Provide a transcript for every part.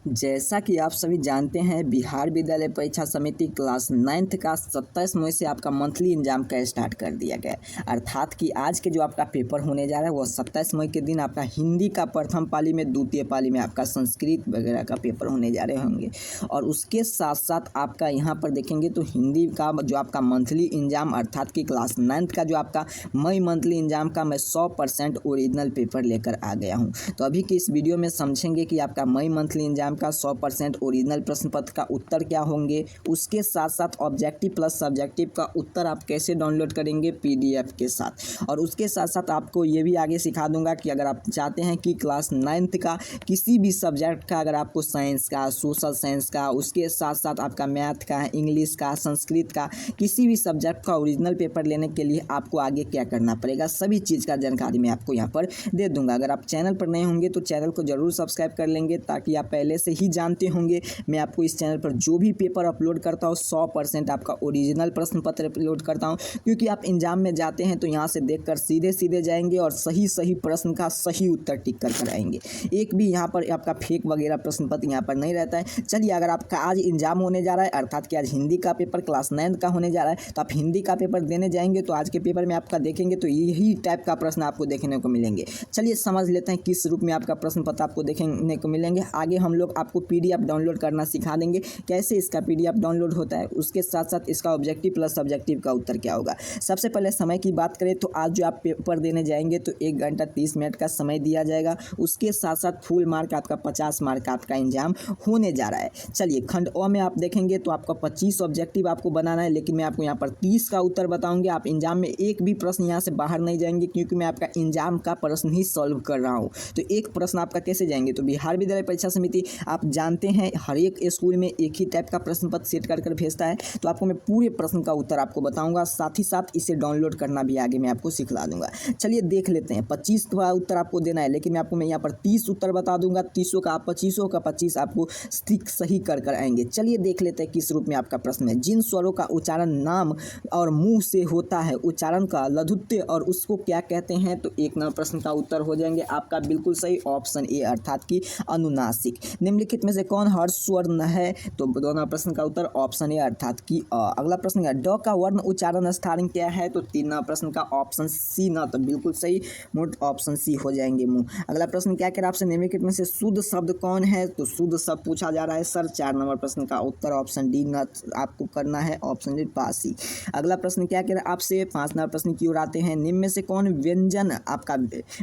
जैसा कि आप सभी जानते हैं, बिहार विद्यालय परीक्षा समिति क्लास 9th का 27 मई से आपका मंथली एग्जाम का स्टार्ट कर दिया गया है। अर्थात कि आज के जो आपका पेपर होने जा रहा है वो 27 मई के दिन आपका हिंदी का प्रथम पाली में, द्वितीय पाली में आपका संस्कृत वगैरह का पेपर होने जा रहे होंगे। और उसके साथ साथ आपका यहाँ पर देखेंगे तो हिंदी का जो आपका मंथली एग्जाम अर्थात कि क्लास 9th का जो आपका मई मंथली एग्जाम का मैं 100% ओरिजिनल पेपर लेकर आ गया हूँ। तो अभी की इस वीडियो में समझेंगे कि आपका मई मंथली एग्जाम का 100% ओरिजिनल प्रश्न पत्र का उत्तर क्या होंगे, उसके साथ साथ ऑब्जेक्टिव प्लस सब्जेक्टिव का उत्तर आप कैसे डाउनलोड करेंगे पीडीएफ के साथ। और उसके साथ साथ आपको ये भी आगे सिखा दूंगा कि अगर आप चाहते हैं कि क्लास 9th का किसी भी सब्जेक्ट का, अगर आपको साइंस का, सोशल साइंस का, उसके साथ साथ आपका मैथ का, इंग्लिश का, संस्कृत का, किसी भी सब्जेक्ट का ओरिजिनल पेपर लेने के लिए आपको आगे क्या करना पड़ेगा, सभी चीज़ का जानकारी मैं आपको यहाँ पर दे दूंगा। अगर आप चैनल पर नए होंगे तो चैनल को जरूर सब्सक्राइब कर लेंगे, ताकि आप पहले से ही जानते होंगे मैं आपको इस चैनल पर जो भी पेपर अपलोड करता हूँ 100% आपका ओरिजिनल प्रश्न पत्र अपलोड करता हूँ। क्योंकि आप एग्जाम में जाते हैं तो यहाँ से देखकर सीधे सीधे जाएंगे और सही सही प्रश्न का सही उत्तर टिक कर आएंगे। एक भी यहाँ पर आपका फेक वगैरह प्रश्न पत्र यहाँ पर नहीं रहता है। चलिए, अगर आपका आज एग्जाम होने जा रहा है, अर्थात कि आज हिंदी का पेपर क्लास 9th का होने जा रहा है, तो आप हिंदी का पेपर देने जाएंगे तो आज के पेपर में आपका देखेंगे तो यही टाइप का प्रश्न आपको देखने को मिलेंगे। चलिए समझ लेते हैं किस रूप में आपका प्रश्न पत्र आपको देखने को मिलेंगे। आगे हम लोग आपको पीडीएफ डाउनलोड करना सिखा देंगे, कैसे इसका पीडीएफ डाउनलोड होता है, उसके साथ साथ इसका ऑब्जेक्टिव प्लस सब्जेक्टिव का उत्तर क्या होगा। सबसे पहले समय की बात करें तो आज जो आप पेपर देने जाएंगे तो 1 घंटा 30 मिनट का समय दिया जाएगा। उसके साथ साथ फुल मार्क आपका 50 मार्क का आपका एग्जाम होने जा रहा है। चलिए, खंड अ में आप देखेंगे तो आपका 25 ऑब्जेक्टिव आपको बनाना है, लेकिन मैं आपको यहाँ पर 30 का उत्तर बताऊंगा। आप एग्जाम में एक भी प्रश्न यहाँ से बाहर नहीं जाएंगे, क्योंकि मैं आपका एग्जाम का प्रश्न ही सॉल्व कर रहा हूँ। तो एक प्रश्न आपका कैसे जाएंगे, तो बिहार विद्यालय परीक्षा समिति आप जानते हैं हर एक स्कूल में एक ही टाइप का प्रश्न पत्र सेट कर भेजता है। तो आपको मैं पूरे प्रश्न का उत्तर आपको बताऊंगा, साथ ही साथ इसे डाउनलोड करना भी आगे मैं आपको सिखला दूंगा। चलिए देख लेते हैं। 25 का उत्तर आपको देना है, लेकिन मैं आपको यहाँ पर 30 उत्तर बता दूंगा। 30 का आप 25 का 25 आपको सही कर आएंगे। चलिए देख लेते हैं किस रूप में आपका प्रश्न है। जिन स्वरों का उच्चारण नाम और मुंह से होता है, उच्चारण का लघुत्व और उसको क्या कहते हैं, तो 1 नंबर प्रश्न का उत्तर हो जाएंगे आपका बिल्कुल सही ऑप्शन ए, अर्थात कि अनुनासिक। निम्नलिखित में से कौन हर्ष स्वर्ण है, तो 2 नंबर प्रश्न का उत्तर ऑप्शन ए, अर्थात कि अगला प्रश्न है ड का वर्ण उच्चारण स्थान क्या है, तो 3 नंबर प्रश्न का ऑप्शन सी ना, तो बिल्कुल सही मोट ऑप्शन सी हो जाएंगे मुंह। अगला प्रश्न क्या कह रहा है आपसे, निम्नलिखित में से शुद्ध शब्द कौन है, तो शुद्ध शब्द पूछा जा रहा है सर। 4 नंबर प्रश्न का उत्तर ऑप्शन डी ना आपको करना है, ऑप्शन डी पासी। अगला प्रश्न क्या कह रहा है आपसे, 5 नंबर प्रश्न की ओर आते हैं। निम्न में से कौन व्यंजन आपका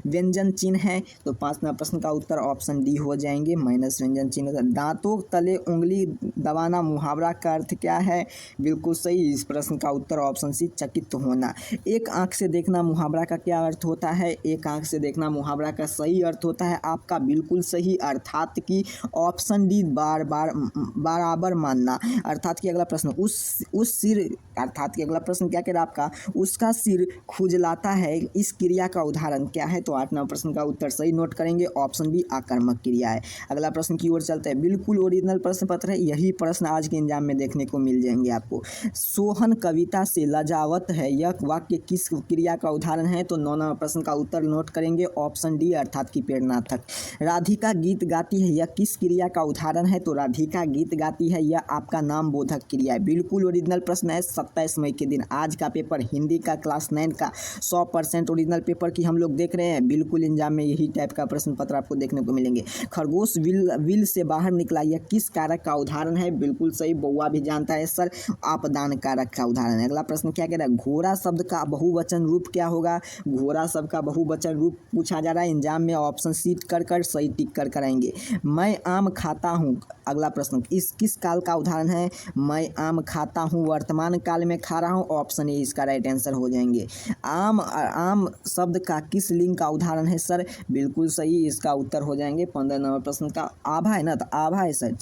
व्यंजन चिन्ह है, तो 5 नंबर प्रश्न का उत्तर ऑप्शन डी हो जाएंगे माइनस व्यंजन चिन्ह। दांतों तले उंगली दबाना मुहावरा का अर्थ क्या है, बिल्कुल सही, इस प्रश्न का उत्तर ऑप्शन सी चकित होना। एक आंख से देखना मुहावरा का क्या अर्थ होता है, एक आंख से देखना मुहावरा का सही अर्थ होता है आपका बिल्कुल सही, अर्थात कि ऑप्शन डी बराबर मानना। अर्थात कि अगला प्रश्न उस सिर, अर्थात कि अगला प्रश्न क्या कह रहा है आपका, उसका सिर खुजलाता है, इस क्रिया का उदाहरण क्या है, तो 8 नंबर प्रश्न का उत्तर सही नोट करेंगे, ऑप्शन बी आकर्मक क्रिया है। अगला प्रश्न की ओर चलते हैं। बिल्कुल ओरिजिनल प्रश्न पत्र है, यही प्रश्न आज के एग्जाम में देखने को मिल जाएंगे आपको। सोहन कविता से लजावत है, यह वाक्य किस क्रिया का उदाहरण है, तो 9 नंबर प्रश्न का उत्तर नोट करेंगे, ऑप्शन डी, अर्थात कि प्रेरणार्थक। राधिका गीत गाती है, यह किस क्रिया का उदाहरण है, तो राधिका गीत गाती है, यह आपका नाम बोधक क्रिया है। बिल्कुल ओरिजिनल प्रश्न है। 27 मई के दिन आज का पेपर हिंदी का क्लास 9 का 100% ओरिजिनल पेपर की हम लोग देख रहे हैं। बिल्कुल एग्जाम में यही टाइप का प्रश्न पत्र आपको देखने को मिलेंगे। खरगोश विल से बाहर निकला, यह किस कारक का उदाहरण है, बिल्कुल सही, बउआ भी जानता है सर, आपदान कारक का उदाहरण है। अगला प्रश्न क्या कह रहा है, घोड़ा शब्द का बहुवचन रूप क्या होगा, घोड़ा शब्द का बहुवचन रूप पूछा जा रहा है एग्जाम में, ऑप्शन सी कर सही टिक कर आएंगे। मैं आम खाता हूँ, अगला प्रश्न इस किस काल का उदाहरण है, मैं आम खाता हूँ वर्तमान काल में खा रहा हूँ, ऑप्शन ए इसका राइट आंसर हो जाएंगे। आम शब्द का किस लिंग का उदाहरण है सर, बिल्कुल सही, इसका उत्तर हो जाएंगे 15 नंबर प्रश्न का आभा है ना, तो आभा है सर।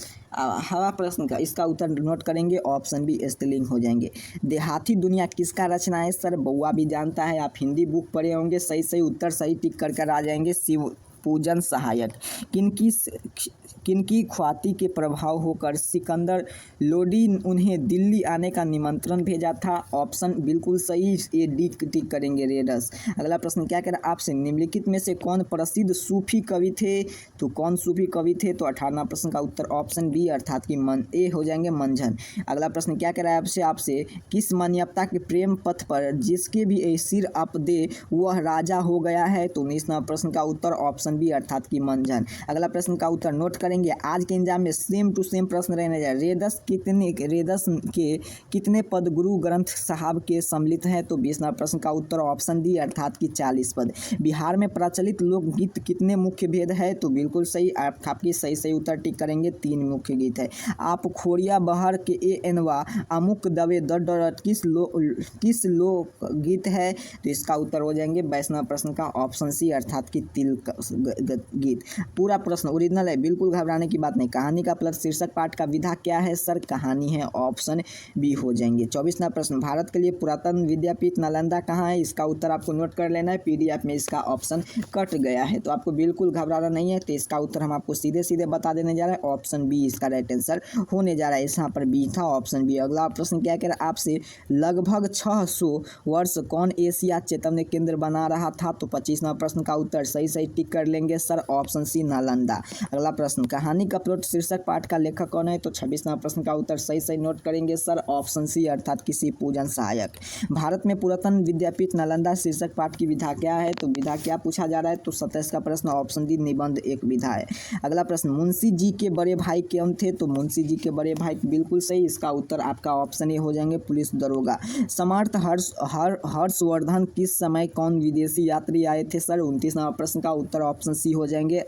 हवा प्रश्न का इसका उत्तर नोट करेंगे, ऑप्शन बी स्त्रीलिंग हो जाएंगे। देहाती दुनिया किसका रचना है सर, बउआ भी जानता है, आप हिंदी बुक पढ़े होंगे, सही उत्तर सही टिक कर आ जाएंगे, शिव पूजन सहायक। किनकी ख्याति के प्रभाव होकर सिकंदर लोडी उन्हें दिल्ली आने का निमंत्रण भेजा था? ऑप्शन बिल्कुल सही, ये डी टिक करेंगे, रेडस। अगला प्रश्न क्या कह रहा है आपसे, निम्नलिखित में से कौन प्रसिद्ध सूफी कवि थे? तो कौन सूफी कवि थे? तो 18वां प्रश्न का उत्तर ऑप्शन बी अर्थात कि ए हो जाएंगे मंझन। अगला प्रश्न क्या कह रहा है आपसे किस मानवता के प्रेम पथ पर जिसके भी सिर अप दे वह राजा हो गया है? तो 19वां प्रश्न का उत्तर ऑप्शन बी अर्थात कि मंझन। अगला प्रश्न का उत्तर नोट करेंगे, आज के एग्जाम में सेम टू सेम प्रश्न रहने जा रहे। रेदस के कितने पद गुरु ग्रंथ साहब के सम्मिलित हैं? तो 20वां प्रश्न का उत्तर ऑप्शन डी अर्थात कि 40 पद। बिहार में प्रचलित लोकगीत कितने मुख्य भेद है? तो बिल्कुल सही, आपकी सही उत्तर टिक करेंगे, 3 मुख्य गीत है। आप खोरिया बहर के ए एनवा अमुक दबे दट किस लोकगीत है? तो इसका उत्तर हो जाएंगे 22वां प्रश्न का ऑप्शन सी अर्थात कि तिल गीत। पूरा प्रश्न ओरिजिनल है, बिल्कुल घबराने की बात नहीं। कहानी का प्लस शीर्षक पाठ का विधा क्या है? सर कहानी है, ऑप्शन बी हो जाएंगे। 24वां प्रश्न, भारत के लिए पुरातन विद्यापीठ नालंदा कहाँ है? इसका उत्तर आपको नोट कर लेना है, पीडीएफ में इसका ऑप्शन कट गया है, तो आपको बिल्कुल घबराना नहीं है। तो इसका उत्तर हम आपको सीधे बता देने जा रहे हैं, ऑप्शन बी इसका राइट आंसर होने जा रहा है। यहाँ पर बी था, ऑप्शन बी। अगला प्रश्न क्या कह रहा है आपसे, लगभग 600 वर्ष कौन एशिया चेतवनी केंद्र बना रहा था? तो 25वां प्रश्न का उत्तर सही टिक कर लेंगे सर, ऑप्शन सी नालंदा। अगला प्रश्न, कहानी का प्लॉट शीर्षक पाठ का लेखक कौन है? तो 26वां प्रश्न का उत्तर सही नोट करेंगे सर, ऑप्शन सी अर्थात किसी पूजन सहायक। भारत में पुरातन विद्यापीठ नालंदा शीर्षक पाठ की विधा क्या है? तो विधा क्या पूछा जा रहा है? तो 27 का प्रश्न ऑप्शन डी निबंध एक विधा है। अगला प्रश्न, मुंशी जी के बड़े भाई कौन थे? तो मुंशी जी के बड़े भाई बिल्कुल सही, इसका उत्तर आपका ऑप्शन ए हो जाएंगे, पुलिस दरोगा। समर्थ हर्षवर्धन किस समय कौन विदेशी यात्री आए थे? सर 29वां प्रश्न का उत्तर ऑप्शन सी हो जाएंगे।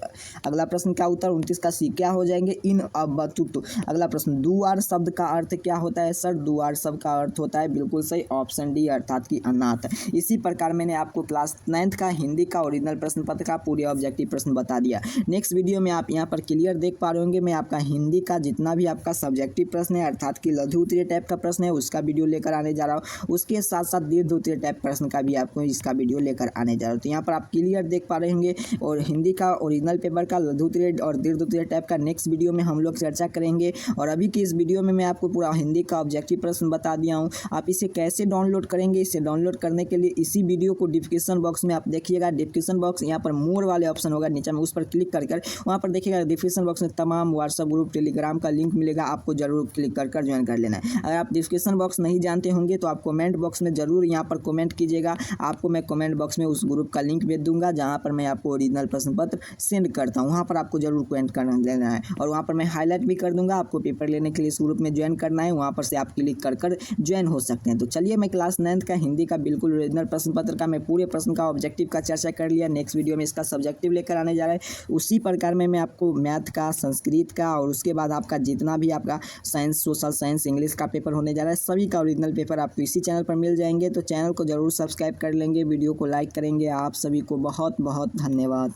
अगला प्रश्न का उत्तर 29 का सी क्या हो जाएंगे? इन अबतुत। अगला प्रश्न, दुआर शब्द का अर्थ क्या होता है? सर दुआर शब्द का अर्थ होता है बिल्कुल सही, ऑप्शन डी अर्थात कि अनाथ। इसी प्रकार मैंने आपको क्लास 9th का हिंदी का ओरिजिनल प्रश्न पत्र का पूरे ऑब्जेक्टिव प्रश्न बता दिया। नेक्स्ट वीडियो में आप यहाँ पर क्लियर देख पा रहे होंगे, मैं आपका हिंदी का जितना भी आपका सब्जेक्टिव प्रश्न है अर्थात कि लघु उत्तरीय टाइप का प्रश्न है उसका वीडियो लेकर आने जा रहा हूँ, उसके साथ साथ दीर्घ उत्तरीय टाइप प्रश्न का भी आपको इसका वीडियो लेकर आने जा रहा हूँ। तो यहाँ पर आप क्लियर देख पा रहे होंगे, और हिंदी का ओरिजिनल पेपर का लघु उत्तरीय और दीर्घ उत्तरीय टाइप का नेक्स्ट वीडियो में हम लोग चर्चा करेंगे। और अभी की इस वीडियो में मैं आपको पूरा हिंदी का ऑब्जेक्टिव प्रश्न बता दिया हूँ। आप इसे कैसे डाउनलोड करेंगे, इसे डाउनलोड करने के लिए इसी वीडियो को डिस्क्रिप्शन बॉक्स में आप देखिएगा, डिस्क्रिप्शन बॉक्स यहाँ पर मोर वाले ऑप्शन होगा नीचे में, उस पर क्लिक कर वहाँ पर देखिएगा डिस्क्रिप्शन बॉक्स में तमाम व्हाट्सएप ग्रुप टेलीग्राम का लिंक मिलेगा, आपको जरूर क्लिक कर ज्वाइन कर लेना है। अगर आप डिस्क्रिप्शन बॉक्स नहीं जानते होंगे तो आप कमेंट बॉक्स में जरूर यहाँ पर कमेंट कीजिएगा, आपको मैं कमेंट बॉक्स में उस ग्रुप का लिंक भेज दूंगा जहाँ पर मैं आपको ओरिजिनल प्रश्न पत्र सेंड करता हूँ, वहाँ पर आपको जरूर कमेंट कर लेना है। और वहाँ पर मैं हाईलाइट भी कर दूंगा, आपको पेपर लेने के लिए इस ग्रुप में ज्वाइन करना है, वहाँ पर से आप क्लिक कर ज्वाइन हो सकते हैं। तो चलिए, मैं क्लास 9th का हिंदी का बिल्कुल ओरिजिनल प्रश्न पत्र का मैं पूरे प्रश्न का ऑब्जेक्टिव का चर्चा कर लिया। नेक्स्ट वीडियो में इसका सब्जेक्टिव लेकर आने जा रहा है, उसी प्रकार में मैं आपको मैथ का, संस्कृत का और उसके बाद आपका जितना भी आपका साइंस, सोशल साइंस, इंग्लिश का पेपर होने जा रहा है, सभी का ओरिजिनल पेपर आपको इसी चैनल पर मिल जाएंगे। तो चैनल को जरूर सब्सक्राइब कर लेंगे, वीडियो को लाइक करेंगे। आप सभी को बहुत बहुत धन्यवाद।